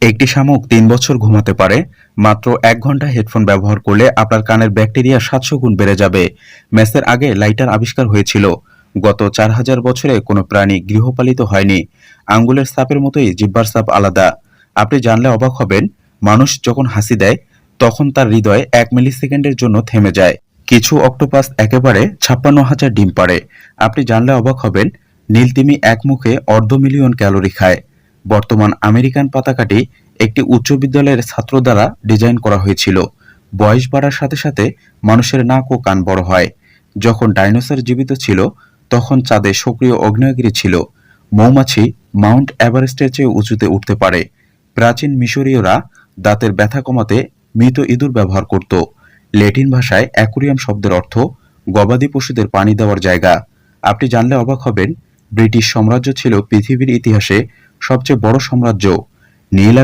একটি শামুক ৩ বছর ঘুমাতে পারে। মাত্র ১ ঘন্টা হেডফোন ব্যবহার করলে আপনার কানের ব্যাকটেরিয়া ৭০০ গুণ বেড়ে যাবে। মেসের আগে লাইটার আবিষ্কার হয়েছিল। গত ৪,০০০ বছরে কোনো প্রাণী গৃহপালিত হয়নি। আঙ্গুলের ছাপের মতোই জিহ্বার ছাপ আলাদা। আপনি জানলে অবাক হবেন, মানুষ যখন হাসি দেয় তখন তার হৃদয় ১ মিলিসেকেন্ডের জন্য থেমে যায়। কিছু অক্টোপাস একেবারে ৫৬,০০০ ডিম পাড়ে। আপনি জানলে অবাক হবেন, নীলতিমি এক মুখে ১/২ মিলিয়ন ক্যালোরি খায়। বর্তমান আমেরিকান পতাকাটি একটি উচ্চ বিদ্যালয়ের ছাত্র দ্বারা ডিজাইন করা হয়েছিল। বয়স বাড়ার সাথে সাথে মানুষের নাক ও কান বড় হয়। যখন ডাইনোসর জীবিত ছিল তখন চাঁদে সক্রিয় আগ্নেয়গিরি ছিল। মৌমাছি মাউন্ট এভারেস্টের চেয়ে উঁচুতে উঠতে পারে। প্রাচীন মিশরীয়রা দাঁতের ব্যথা কমাতে মৃত ইঁদুর ব্যবহার করত। ল্যাটিন ভাষায় অ্যাকুরিয়াম শব্দের অর্থ গবাদি পশুদের পানি দেওয়ার জায়গা। আপনি জানলে অবাক হবেন, ব্রিটিশ সাম্রাজ্য ছিল পৃথিবীর ইতিহাসে সবচেয়ে বড় সাম্রাজ্য। নীল